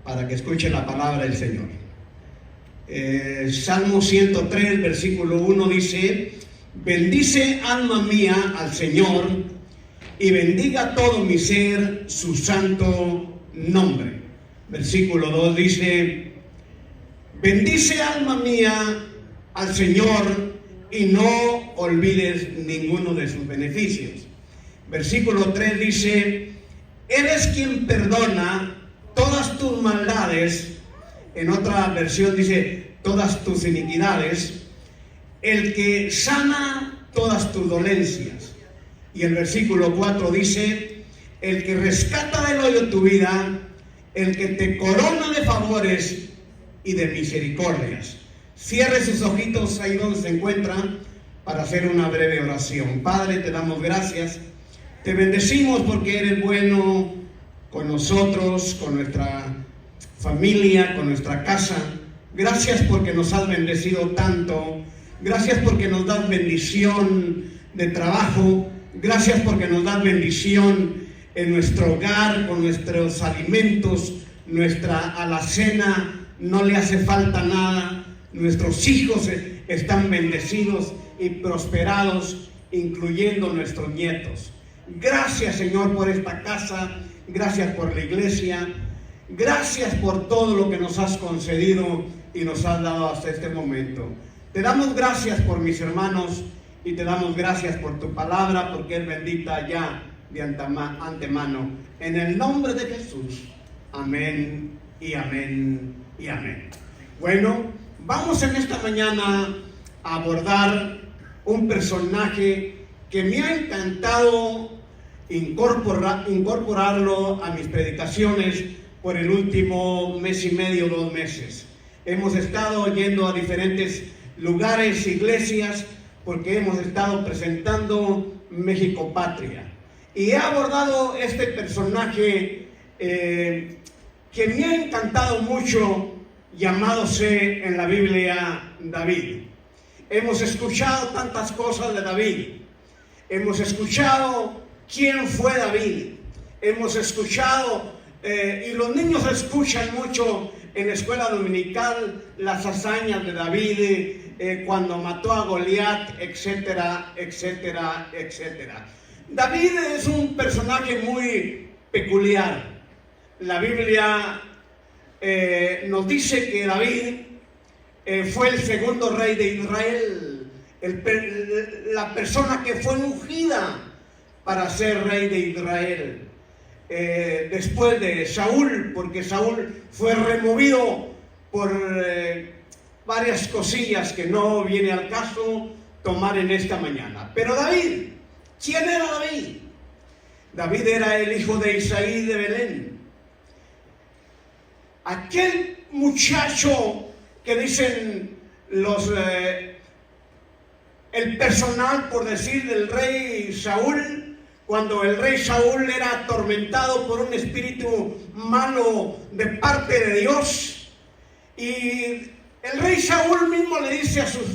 para que escuche la palabra del Señor. Salmo 103, versículo 1 dice: bendice alma mía al Señor, y bendiga todo mi ser su santo nombre. Versículo 2 dice: bendice alma mía al Señor, y no olvides ninguno de sus beneficios. Versículo 3 dice: Él es quien perdona todas tus maldades. En otra versión dice: todas tus iniquidades. El que sana todas tus dolencias. Y el versículo 4 dice: el que rescata del hoyo tu vida, el que te corona de favores y de misericordias. Cierre sus ojitos ahí donde se encuentran para hacer una breve oración. Padre, te damos gracias. Te bendecimos porque eres bueno con nosotros, con nuestra familia, con nuestra casa. Gracias porque nos has bendecido tanto. Gracias porque nos das bendición de trabajo. Gracias porque nos das bendición en nuestro hogar, con nuestros alimentos, nuestra alacena. No le hace falta nada. Nuestros hijos están bendecidos y prosperados, incluyendo nuestros nietos. Gracias, Señor, por esta casa. Gracias por la iglesia. Gracias por todo lo que nos has concedido y nos has dado hasta este momento. Te damos gracias por mis hermanos y te damos gracias por tu palabra, porque es bendita ya de antemano. En el nombre de Jesús. Amén y amén y amén. Bueno, vamos en esta mañana a abordar un personaje que me ha encantado incorporarlo a mis predicaciones por el último mes y medio, 2 meses. Hemos estado yendo a diferentes lugares, iglesias, porque hemos estado presentando México Patria. Y he abordado este personaje que me ha encantado mucho, llamándose en la Biblia David. Hemos escuchado tantas cosas de David. Hemos escuchado quién fue David. Hemos escuchado, y los niños escuchan mucho en la escuela dominical, las hazañas de David, cuando mató a Goliat, etcétera, etcétera, etcétera. David es un personaje muy peculiar. La Biblia nos dice que David fue el segundo rey de Israel, la persona que fue ungida para ser rey de Israel, después de Saúl, porque Saúl fue removido por varias cosillas que no viene al caso tomar en esta mañana. Pero David, ¿quién era David? David era el hijo de Isaí de Belén. Aquel muchacho que dicen el personal, por decir, del rey Saúl, cuando el rey Saúl era atormentado por un espíritu malo de parte de Dios, y el rey Saúl mismo le dice a sus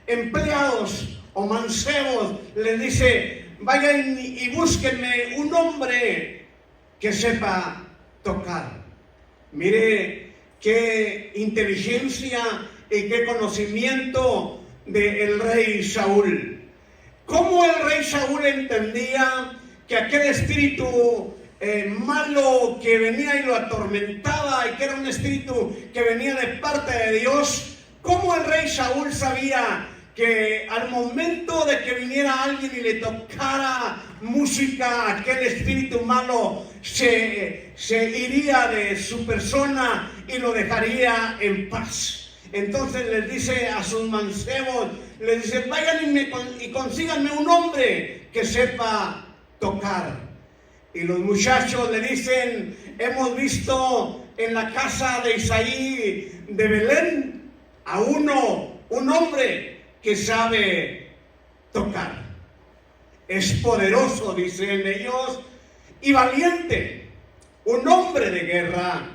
empleados o mancebos, le dice: vayan y búsquenme un hombre que sepa tocar. Mire qué inteligencia y qué conocimiento del rey Saúl. Cómo el rey Saúl entendía que aquel espíritu malo que venía y lo atormentaba, y que era un espíritu que venía de parte de Dios. Cómo el rey Saúl sabía que al momento de que viniera alguien y le tocara música, aquel espíritu malo se iría de su persona y lo dejaría en paz. Entonces les dice a sus mancebos, les dice: vayan y consíganme un hombre que sepa tocar. Y los muchachos le dicen: hemos visto en la casa de Isaí de Belén a un hombre que sabe tocar. Es poderoso, dicen ellos, y valiente, un hombre de guerra.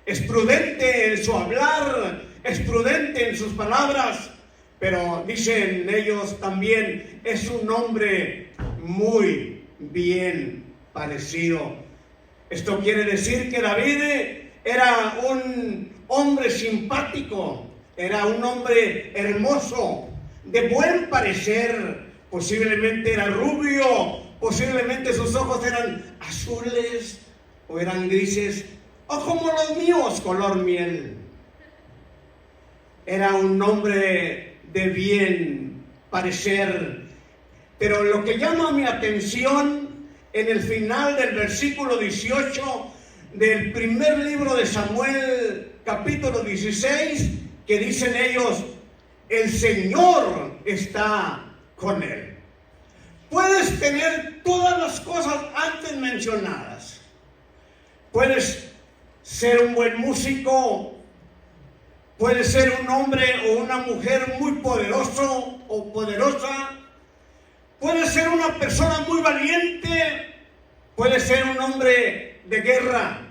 Es prudente en su hablar, es prudente en sus palabras, pero dicen ellos también, es un hombre muy bien parecido. Esto quiere decir que David era un hombre simpático, era un hombre hermoso, de buen parecer, posiblemente era rubio, posiblemente sus ojos eran azules o eran grises, o como los míos, color miel. Era un hombre de bien parecer, pero lo que llama mi atención en el final del versículo 18 del primer libro de Samuel, capítulo 16, que dicen ellos, el Señor está con él. Puedes tener todas las cosas antes mencionadas. Puedes ser un buen músico, puedes ser un hombre o una mujer muy poderoso o poderosa, puedes ser una persona muy valiente, puedes ser un hombre de guerra,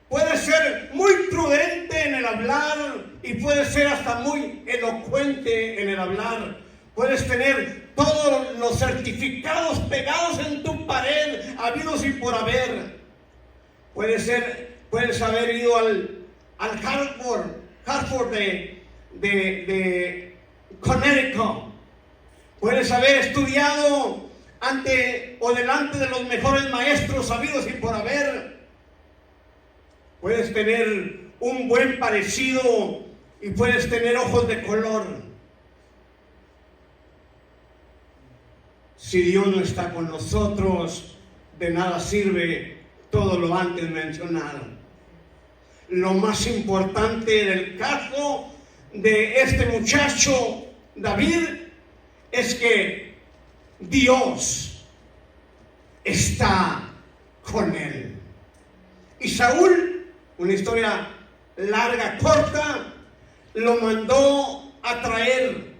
puedes ser muy prudente en el hablar y puedes ser hasta muy elocuente en el hablar. Puedes tener todos los certificados pegados en tu pared, habidos y por haber. Puedes haber ido al Hartford de Connecticut. Puedes haber estudiado ante o delante de los mejores maestros habidos y por haber. Puedes tener un buen parecido y puedes tener ojos de color. Si Dios no está con nosotros, de nada sirve todo lo antes mencionado. Lo más importante del caso de este muchacho, David, es que Dios está con él. Y Saúl, una historia larga, corta, lo mandó a traer.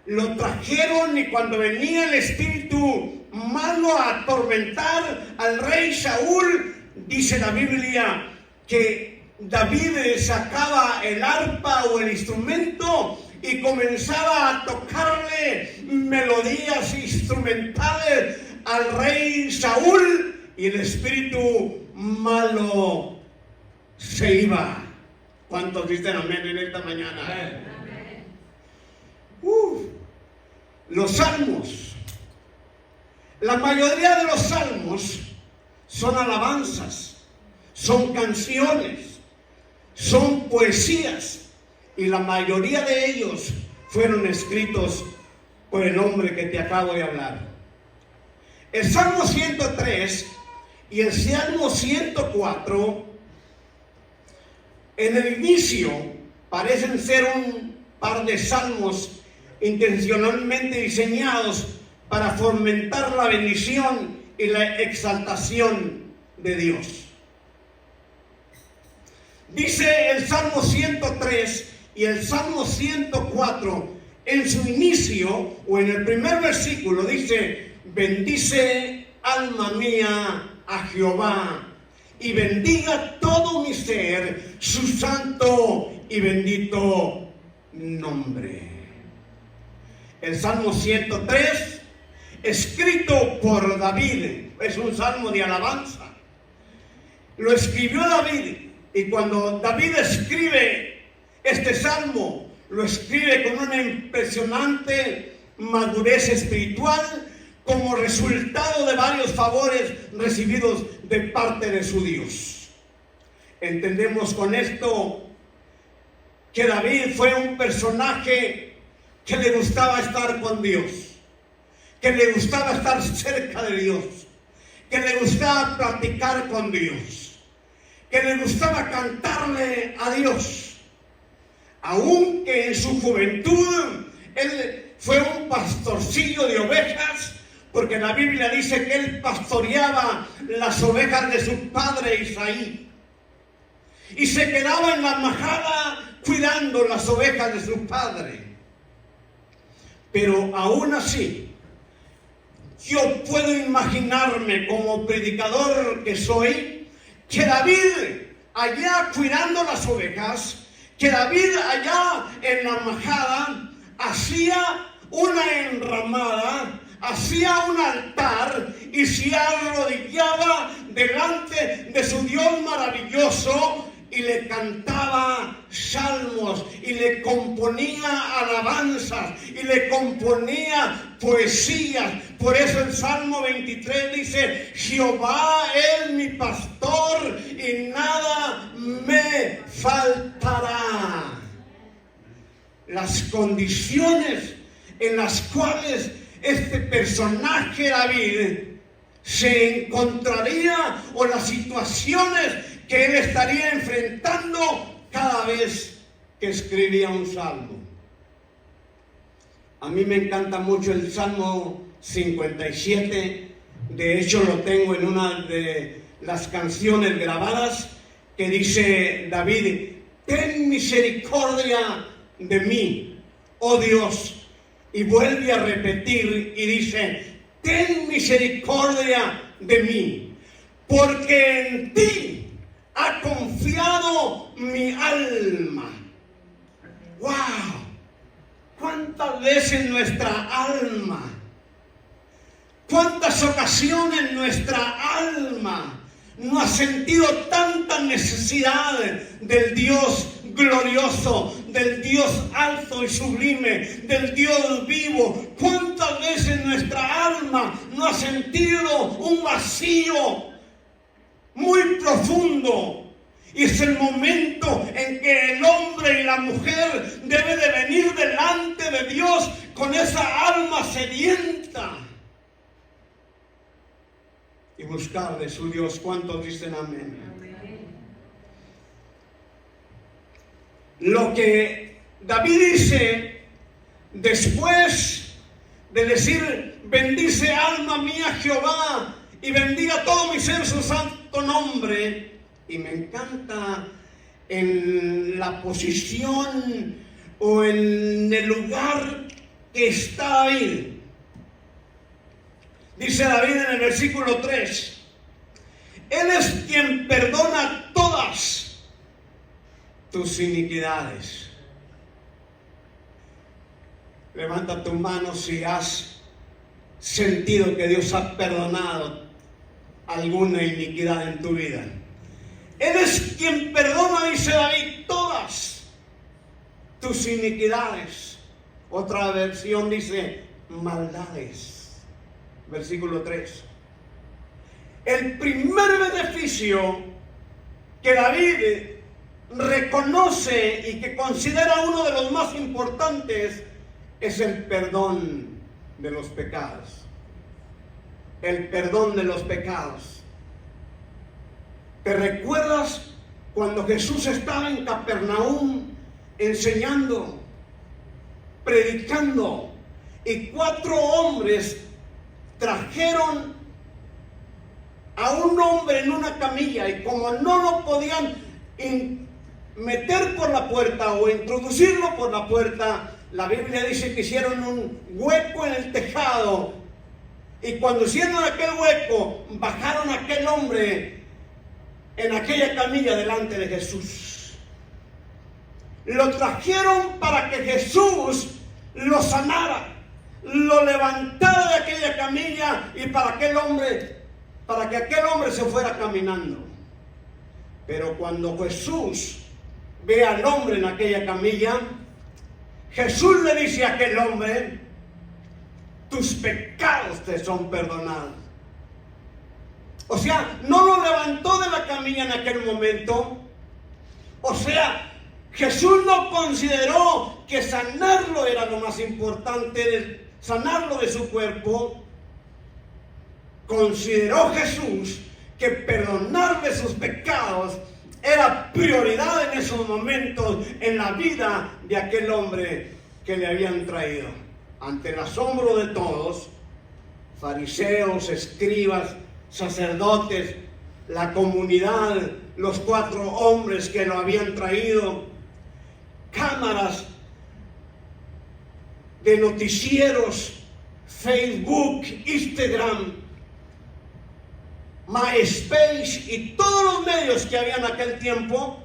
Lo trajeron y cuando venía el espíritu malo a atormentar al rey Saúl, dice la Biblia que David sacaba el arpa o el instrumento y comenzaba a tocarle melodías instrumentales al rey Saúl y el espíritu malo se iba. ¿Cuántos dicen amén en esta mañana? Amén. Los salmos. La mayoría de los salmos son alabanzas, son canciones, son poesías y la mayoría de ellos fueron escritos por el hombre que te acabo de hablar. El Salmo 103 y el Salmo 104 en el inicio parecen ser un par de salmos intencionalmente diseñados para fomentar la bendición y la exaltación de Dios. Dice el Salmo 103 y el Salmo 104 en su inicio o en el primer versículo dice: bendice alma mía a Jehová y bendiga todo mi ser su santo y bendito nombre. El Salmo 103, escrito por David, es un salmo de alabanza. Lo escribió David y cuando David escribe este salmo, lo escribe con una impresionante madurez espiritual como resultado de varios favores recibidos de parte de su Dios. Entendemos con esto que David fue un personaje que le gustaba estar con Dios, que le gustaba estar cerca de Dios, que le gustaba platicar con Dios, que le gustaba cantarle a Dios. Aunque en su juventud él fue un pastorcillo de ovejas, porque la Biblia dice que él pastoreaba las ovejas de su padre Isaí y se quedaba en la majada cuidando las ovejas de su padre. Pero aún así, yo puedo imaginarme como predicador que soy, que David allá cuidando las ovejas, que David allá en la majada hacía una enramada, hacía un altar y se arrodillaba delante de su Dios maravilloso y le cantaba salmos y le componía alabanzas y le componía poesías. Por eso el Salmo 23 dice: Jehová es mi pastor y nada me faltará. Las condiciones en las cuales este personaje David se encontraría, o las situaciones que él estaría enfrentando cada vez que escribía un salmo. A mí me encanta mucho el Salmo 57. De hecho, lo tengo en una de las canciones grabadas, que dice David: ten misericordia de mí, oh Dios. Y vuelve a repetir y dice: ten misericordia de mí, porque en ti ha confiado mi alma. ¡Wow! ¿Cuántas veces nuestra alma, cuántas ocasiones nuestra alma no ha sentido tanta necesidad del Dios glorioso, del Dios alto y sublime, del Dios vivo? ¿Cuántas veces nuestra alma no ha sentido un vacío muy profundo? Y es el momento en que el hombre y la mujer deben de venir delante de Dios con esa alma sedienta y buscar de su Dios. ¿Cuántos dicen amén? Lo que David dice después de decir: bendice alma mía Jehová y bendiga todo mi ser su santo nombre. Y me encanta en la posición o en el lugar que está David. Dice David en el versículo 3: Él es quien perdona todas tus iniquidades. Levanta tu mano si has sentido que Dios ha perdonado alguna iniquidad en tu vida. Él es quien perdona, dice David, todas tus iniquidades. Otra versión dice maldades. Versículo 3. El primer beneficio que David reconoce y que considera uno de los más importantes es el perdón de los pecados. El perdón de los pecados. ¿Te recuerdas cuando Jesús estaba en Capernaum enseñando, predicando, y 4 hombres trajeron a un hombre en una camilla, y como no lo podían meter por la puerta o introducirlo por la puerta, la Biblia dice que hicieron un hueco en el tejado, y cuando hicieron aquel hueco, bajaron a aquel hombre en aquella camilla delante de Jesús. Lo trajeron para que Jesús lo sanara, lo levantara de aquella camilla y para que aquel hombre se fuera caminando. Pero cuando Jesús ve al hombre en aquella camilla, Jesús le dice a aquel hombre: tus pecados te son perdonados. O sea, no lo levantó de la camilla en aquel momento. O sea, Jesús no consideró que sanarlo era lo más importante, sanarlo de su cuerpo. Consideró Jesús que perdonarle sus pecados era prioridad en esos momentos en la vida de aquel hombre que le habían traído. Ante el asombro de todos, fariseos, escribas, sacerdotes, la comunidad, los 4 hombres que lo habían traído, cámaras de noticieros, Facebook, Instagram, MySpace y todos los medios que había en aquel tiempo,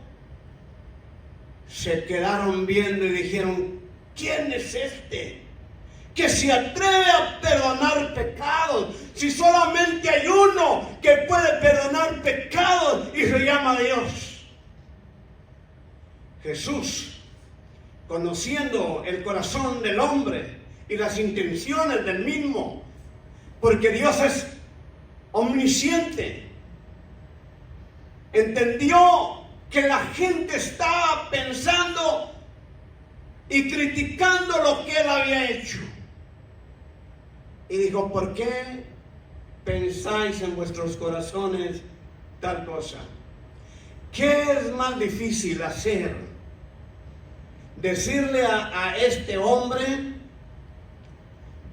se quedaron viendo y dijeron: ¿quién es este que se atreve a perdonar pecados. Si solamente hay uno que puede perdonar pecados y se llama Dios. Jesús, conociendo el corazón del hombre y las intenciones del mismo, porque Dios es omnisciente, entendió que la gente estaba pensando y criticando lo que él había hecho. Y dijo, ¿por qué pensáis en vuestros corazones tal cosa? ¿Qué es más difícil hacer? Decirle a este hombre,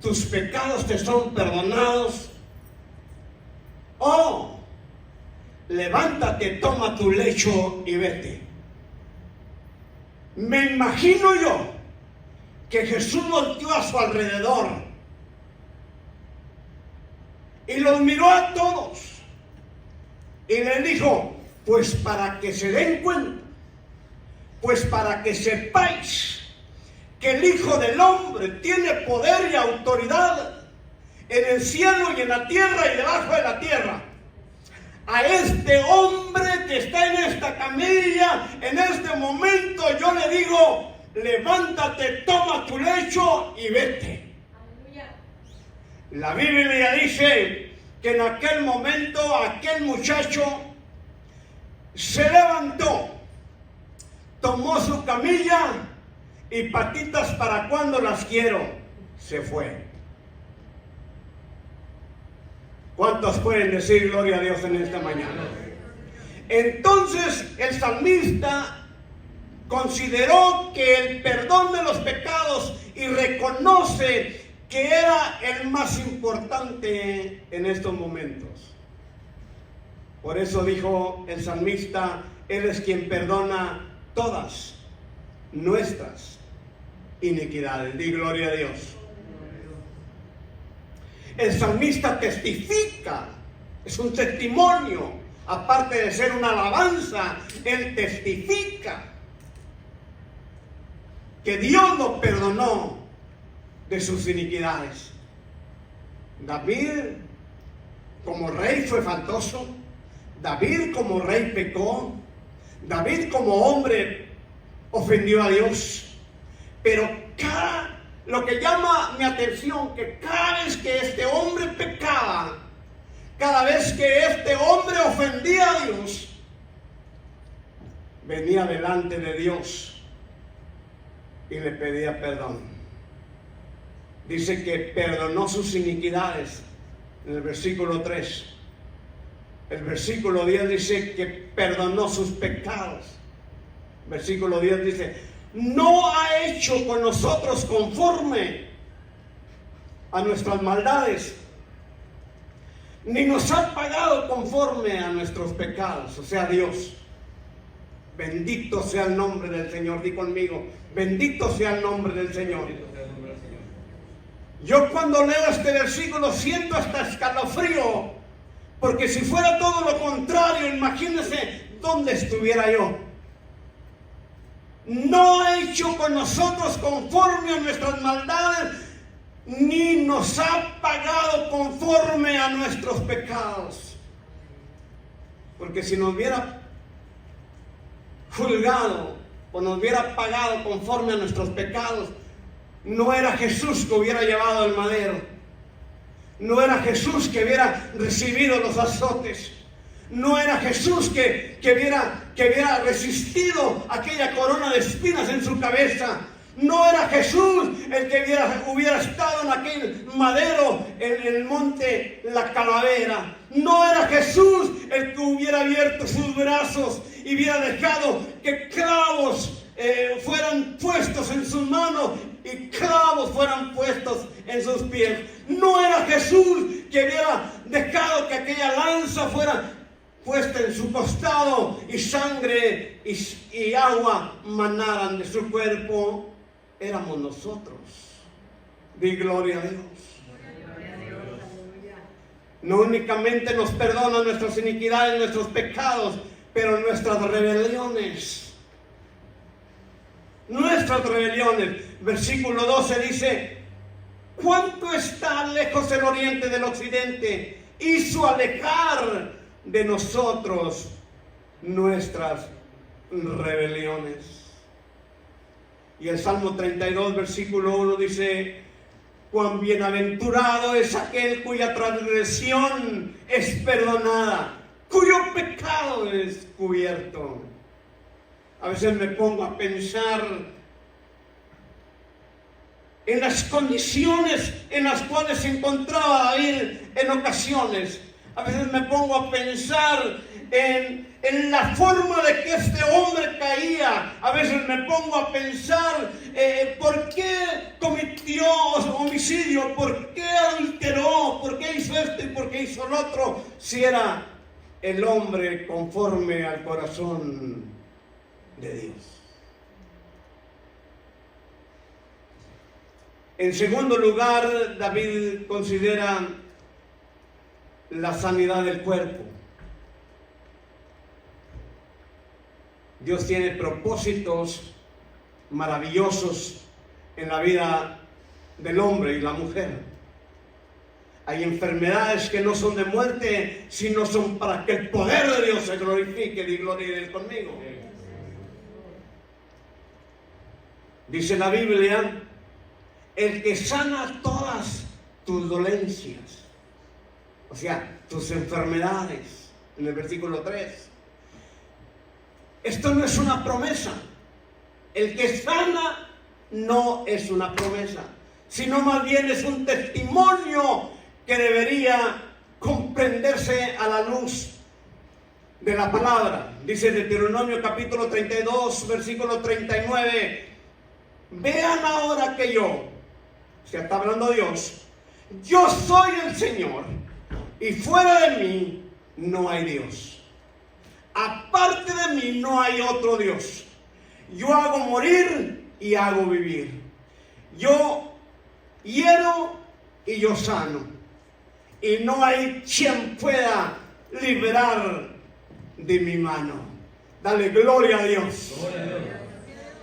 tus pecados te son perdonados, o levántate, toma tu lecho y vete. Me imagino yo que Jesús volteó a su alrededor y los miró a todos y les dijo, pues para que se den cuenta, pues para que sepáis que el Hijo del Hombre tiene poder y autoridad en el cielo y en la tierra y debajo de la tierra. A este hombre que está en esta camilla, en este momento, yo le digo, levántate, toma tu lecho y vete. Aleluya. La Biblia dice que en aquel momento aquel muchacho se levantó, tomó su camilla y patitas para cuando las quiero, se fue. ¿Cuántos pueden decir gloria a Dios en esta mañana? Entonces el salmista consideró que el perdón de los pecados y reconoce que era el más importante en estos momentos. Por eso dijo el salmista, Él es quien perdona todas nuestras iniquidades. Di gloria a Dios. El salmista testifica, es un testimonio, aparte de ser una alabanza, él testifica que Dios lo perdonó de sus iniquidades. David como rey fue faltoso, David como rey pecó, David como hombre ofendió a Dios, pero lo que llama mi atención, que cada vez que este hombre pecaba, cada vez que este hombre ofendía a Dios, venía delante de Dios y le pedía perdón. Dice que perdonó sus iniquidades en el versículo 3. El versículo 10 dice que perdonó sus pecados. Versículo 10 dice, no ha hecho con nosotros conforme a nuestras maldades, ni nos ha pagado conforme a nuestros pecados. O sea, Dios, bendito sea el nombre del Señor. Di conmigo, bendito sea el nombre del Señor. Yo cuando leo este versículo siento hasta escalofrío, porque si fuera todo lo contrario, imagínense dónde estuviera yo. No ha hecho con nosotros conforme a nuestras maldades, ni nos ha pagado conforme a nuestros pecados. Porque si nos hubiera juzgado o nos hubiera pagado conforme a nuestros pecados, no era Jesús que hubiera llevado el madero, no era Jesús que hubiera recibido los azotes, no era Jesús que hubiera resistido aquella corona de espinas en su cabeza. No era Jesús el que hubiera estado en aquel madero en el monte La Calavera. No era Jesús el que hubiera abierto sus brazos y hubiera dejado que clavos fueran puestos en sus manos y clavos fueran puestos en sus pies. No era Jesús que hubiera dejado que aquella lanza fuera puesta en su costado y sangre y agua manaran de su cuerpo. Éramos nosotros. Di gloria a Dios. No únicamente nos perdona nuestras iniquidades, nuestros pecados, pero nuestras rebeliones. Nuestras rebeliones. Versículo 12 dice ¿Cuánto está lejos el oriente del occidente? Hizo alejar de nosotros nuestras rebeliones. Y el Salmo 32, versículo 1 dice: cuán bienaventurado es aquel cuya transgresión es perdonada, cuyo pecado es cubierto. A veces me pongo a pensar en las condiciones en las cuales se encontraba David en ocasiones. A veces me pongo a pensar en la forma de que este hombre caía. A veces me pongo a pensar por qué cometió homicidio, por qué adulteró, por qué hizo esto y por qué hizo lo otro, si era el hombre conforme al corazón de Dios. En segundo lugar, David considera la sanidad del cuerpo. Dios tiene propósitos maravillosos en la vida del hombre y la mujer. Hay enfermedades que no son de muerte, sino son para que el poder de Dios se glorifique. Y gloria conmigo. Dice la Biblia: el que sana todas tus dolencias, o sea, tus enfermedades, en el versículo 3. Esto no es una promesa. El que sana no es una promesa, sino más bien es un testimonio que debería comprenderse a la luz de la palabra. Dice Deuteronomio capítulo 32, versículo 39: vean ahora que yo, se está hablando Dios, yo soy el Señor, y fuera de mí no hay Dios. Aparte de mí no hay otro Dios. Yo hago morir y hago vivir. Yo hiero y yo sano. Y no hay quien pueda liberar de mi mano. Dale gloria a Dios. Gloria a Dios.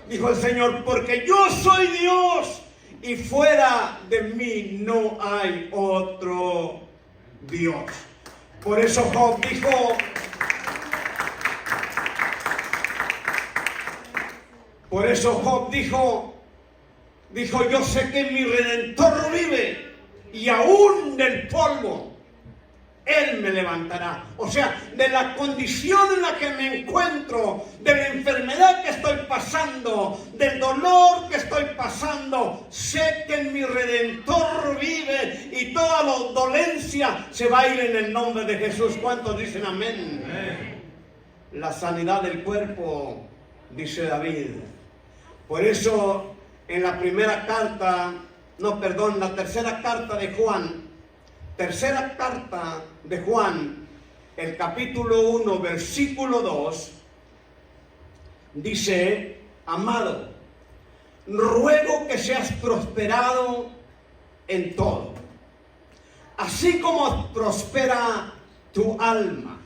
Dijo el Señor: porque yo soy Dios y fuera de mí no hay otro Dios. Por eso Job dijo: yo sé que mi Redentor vive y aún del polvo Él me levantará. O sea, de la condición en la que me encuentro, de la enfermedad que estoy pasando, del dolor que estoy pasando, sé que mi Redentor vive y toda la dolencia se va a ir en el nombre de Jesús. ¿Cuántos dicen amén? Amén. La sanidad del cuerpo, dice David. Por eso en la tercera carta de Juan, el capítulo 1, versículo 2, dice: amado, ruego que seas prosperado en todo, así como prospera tu alma.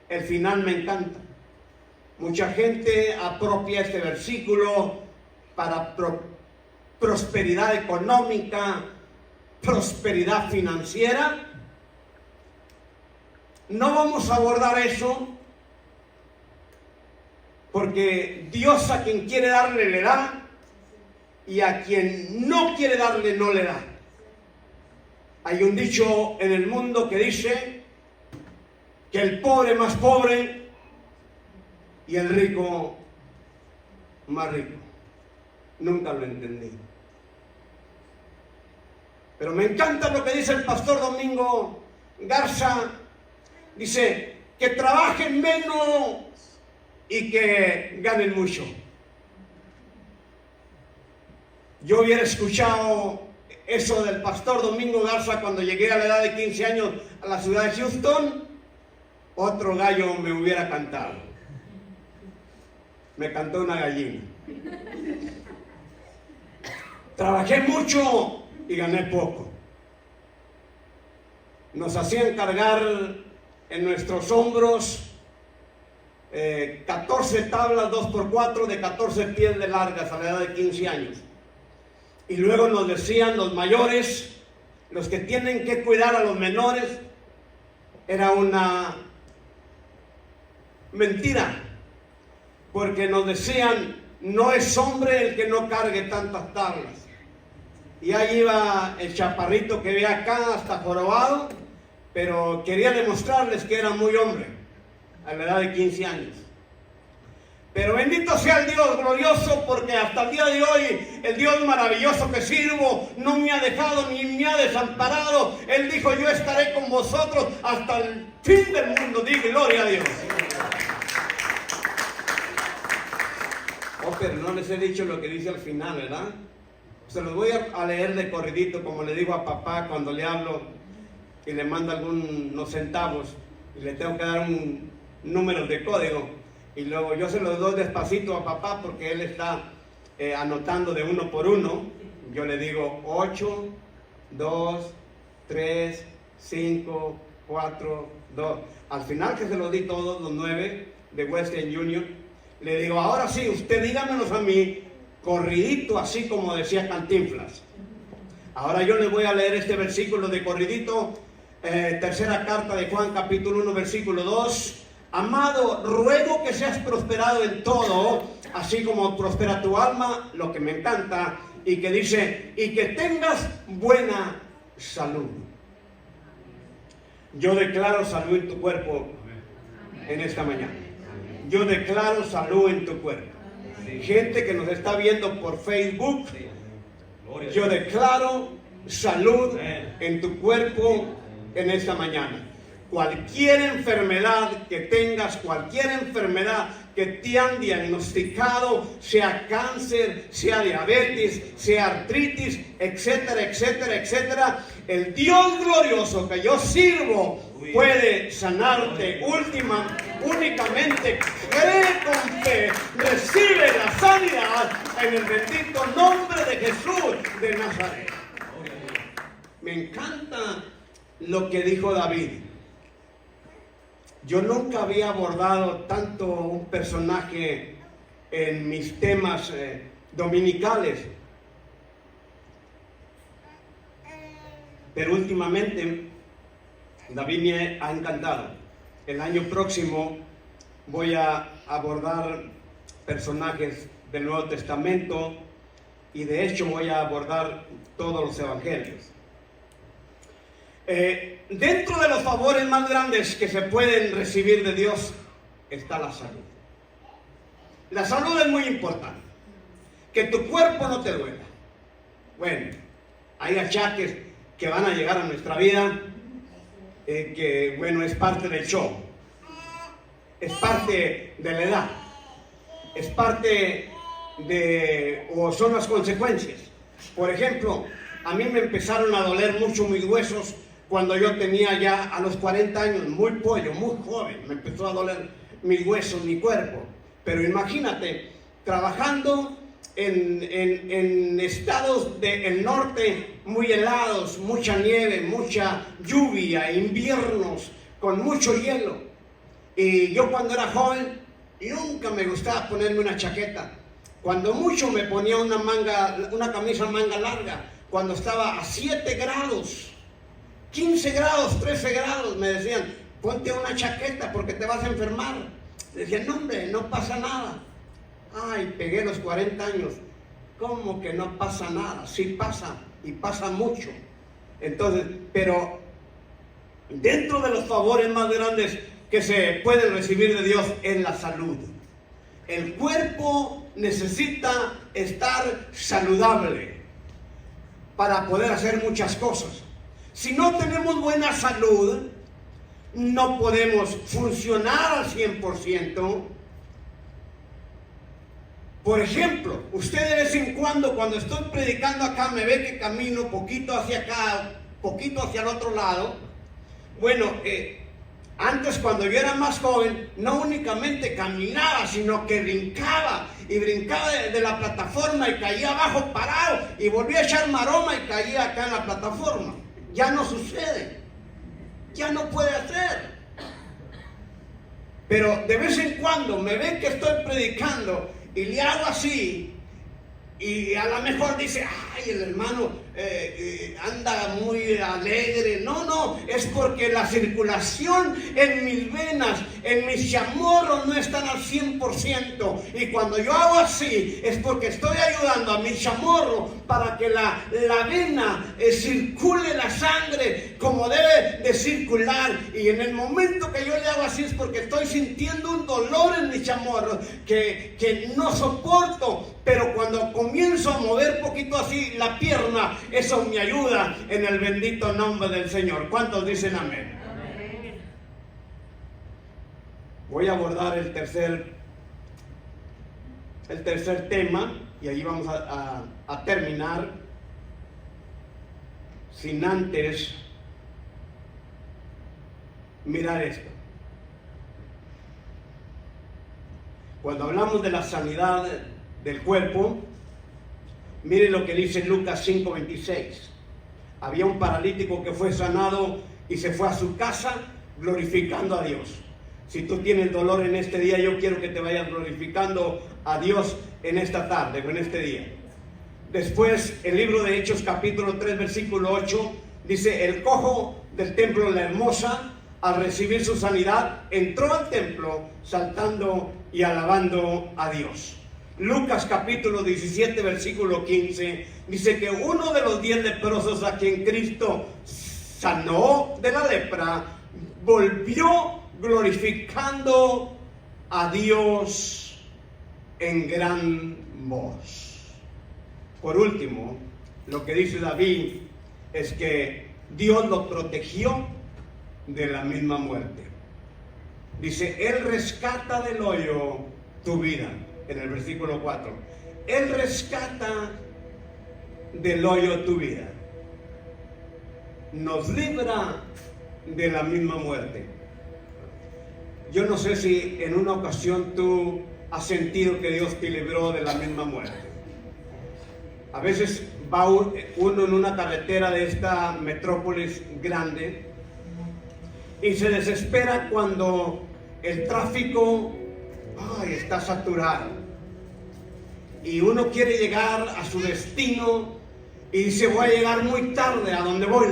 El final me encanta. Mucha gente apropia este versículo para prosperidad económica, prosperidad financiera. No vamos a abordar eso, porque Dios a quien quiere darle le da, y a quien no quiere darle no le da. Hay un dicho en el mundo que dice que el pobre más pobre y el rico más rico. Nunca lo entendí. Pero me encanta lo que dice el pastor Domingo Garza. Dice que trabajen menos y que ganen mucho. Yo hubiera escuchado eso del pastor Domingo Garza cuando llegué a la edad de 15 años a la ciudad de Houston. Otro gallo me hubiera cantado. Me cantó una gallina. Trabajé mucho y gané poco. Nos hacían cargar en nuestros hombros 14 tablas 2x4 de 14 pies de largas a la edad de 15 años. Y luego nos decían los mayores, los que tienen que cuidar a los menores, era una mentira, porque nos decían, no es hombre el que no cargue tantas tablas. Y ahí iba el chaparrito que ve acá hasta jorobado, pero quería demostrarles que era muy hombre, a la edad de 15 años. Pero bendito sea el Dios glorioso, porque hasta el día de hoy, el Dios maravilloso que sirvo, no me ha dejado ni me ha desamparado. Él dijo, yo estaré con vosotros hasta el fin del mundo. Di gloria a Dios. Oh, pero no les he dicho lo que dice al final, ¿verdad? Se los voy a leer de corridito, como le digo a papá cuando le hablo y le mando algunos centavos y le tengo que dar un número de código. Y luego yo se los doy despacito a papá porque él está anotando de uno por uno. Yo le digo 8, 2, 3, 5, 4, 2. Al final que se los di todos, los 9 de Western Union, le digo, ahora sí, usted dígamelos a mí, corridito, así como decía Cantinflas. Ahora yo les voy a leer este versículo de corridito, tercera carta de Juan, capítulo 1, versículo 2. Amado, ruego que seas prosperado en todo, así como prospera tu alma, lo que me encanta, y que dice, y que tengas buena salud. Yo declaro salud en tu cuerpo en esta mañana. Yo declaro salud en tu cuerpo. Gente que nos está viendo por Facebook, yo declaro salud en tu cuerpo en esta mañana. Cualquier enfermedad que tengas, cualquier enfermedad que te han diagnosticado, sea cáncer, sea diabetes, sea artritis, etcétera, etcétera, etcétera, el Dios glorioso que yo sirvo puede sanarte. Únicamente cree con fe, recibe la sanidad en el bendito nombre de Jesús de Nazaret. Me encanta lo que dijo David. Yo nunca había abordado tanto un personaje en mis temas dominicales, pero últimamente David me ha encantado. El año próximo voy a abordar personajes del Nuevo Testamento y de hecho voy a abordar todos los evangelios. Dentro de los favores más grandes que se pueden recibir de Dios está la salud. La salud es muy importante. Que tu cuerpo no te duela. Bueno, hay achaques que van a llegar a nuestra vida, que bueno, es parte del show. Es parte de la edad. Es parte de, o son las consecuencias. Por ejemplo, a mí me empezaron a doler mucho mis huesos cuando yo tenía ya a los 40 años, muy pollo, muy joven, me empezó a doler mis huesos, mi cuerpo. Pero imagínate, trabajando en estados del norte muy helados, mucha nieve, mucha lluvia, inviernos con mucho hielo. Y yo cuando era joven, nunca me gustaba ponerme una chaqueta. Cuando mucho me ponía una camisa manga larga, cuando estaba a 7 grados. 15 grados, 13 grados, me decían, ponte una chaqueta porque te vas a enfermar. Decían, no hombre, no pasa nada. Ay, pegué los 40 años. ¿Cómo que no pasa nada? Sí pasa, y pasa mucho. Entonces, pero dentro de los favores más grandes que se pueden recibir de Dios es la salud. El cuerpo necesita estar saludable para poder hacer muchas cosas. Si no tenemos buena salud, no podemos funcionar al 100%. Por ejemplo, usted de vez en cuando estoy predicando acá, me ve que camino poquito hacia acá, poquito hacia el otro lado. Bueno, antes cuando yo era más joven, no únicamente caminaba, sino que brincaba. Y brincaba de la plataforma y caía abajo parado. Y volvía a echar maroma y caía acá en la plataforma. Ya no sucede, ya no puede hacer. Pero de vez en cuando me ven que estoy predicando y le hago así y a lo mejor dice, ay, el hermano anda muy alegre. No, es porque la circulación en mis venas, en mis chamorros no están al 100%. Y cuando yo hago así, es porque estoy ayudando a mi chamorro para que la vena circule la sangre como debe de circular. Y en el momento que yo le hago así es porque estoy sintiendo un dolor en mi chamorro que no soporto. Pero cuando comienzo a mover poquito así la pierna, eso me ayuda en el bendito nombre del Señor. ¿Cuántos dicen amén? Amén. Voy a abordar el tercer tema y ahí vamos a terminar sin antes mirar esto. Cuando hablamos de la sanidad del cuerpo, mire lo que dice Lucas 5:26. Había un paralítico que fue sanado y se fue a su casa glorificando a Dios. Si tú tienes dolor en este día, yo quiero que te vayas glorificando a Dios en esta tarde o en este día. Después, el libro de Hechos capítulo 3 versículo 8 dice: el cojo del templo La Hermosa, al recibir su sanidad, entró al templo saltando y alabando a Dios. Lucas capítulo 17 versículo 15 dice que uno de los 10 leprosos a quien Cristo sanó de la lepra volvió glorificando a Dios en gran voz. Por último, lo que dice David es que Dios lo protegió de la misma muerte. Dice: Él rescata del hoyo tu vida. En el versículo 4, Él rescata del hoyo tu vida, nos libra de la misma muerte. Yo no sé si en una ocasión tú has sentido que Dios te libró de la misma muerte. A veces va uno en una carretera de esta metrópolis grande y se desespera cuando el tráfico está saturado y uno quiere llegar a su destino y dice: voy a llegar muy tarde a donde voy,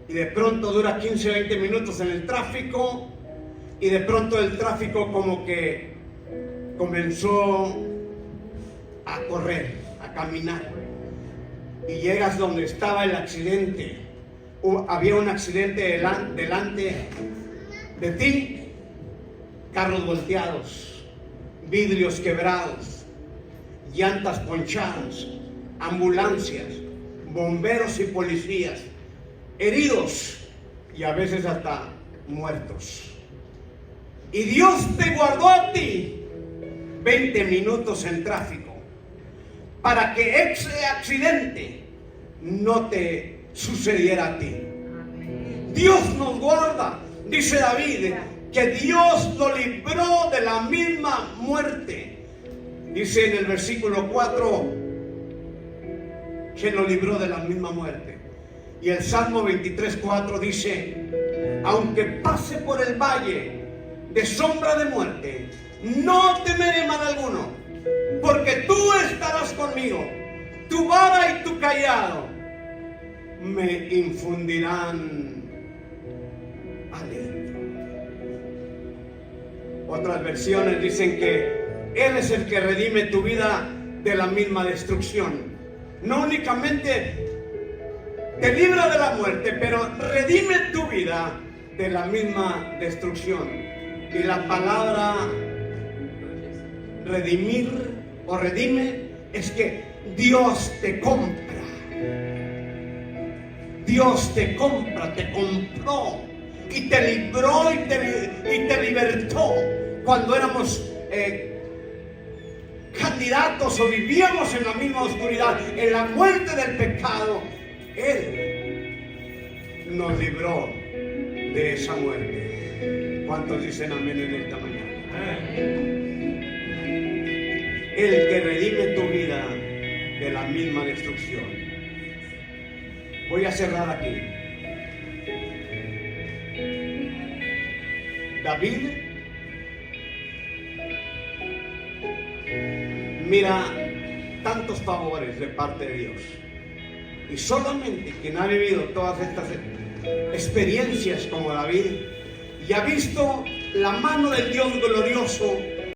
y de pronto dura 15 o 20 minutos en el tráfico y de pronto el tráfico como que comenzó a correr, a caminar, y llegas donde estaba el accidente. Había un accidente delante de ti. Carros volteados, vidrios quebrados, llantas ponchadas, ambulancias, bomberos y policías, heridos y a veces hasta muertos. Y Dios te guardó a ti 20 minutos en tráfico para que ese accidente no te sucediera a ti. Dios nos guarda, dice David, que Dios lo libró de la misma muerte. Dice en el versículo 4 que lo libró de la misma muerte. Y el Salmo 23:4 dice: aunque pase por el valle de sombra de muerte, no temeré mal alguno, porque tú estarás conmigo. Tu vara y tu cayado me infundirán aliento. Otras versiones dicen que Él es el que redime tu vida de la misma destrucción. No únicamente te libra de la muerte, pero redime tu vida de la misma destrucción. Y la palabra redimir o redime es que Dios te compra. Dios te compra, te compró y te libró y te libertó cuando éramos candidatos o vivíamos en la misma oscuridad, en la muerte del pecado. Él nos libró de esa muerte. ¿Cuántos dicen amén en esta mañana? El que redime tu vida de la misma destrucción. Voy a cerrar aquí. David, mira tantos favores de parte de Dios. Y solamente quien ha vivido todas estas experiencias como David y ha visto la mano del Dios glorioso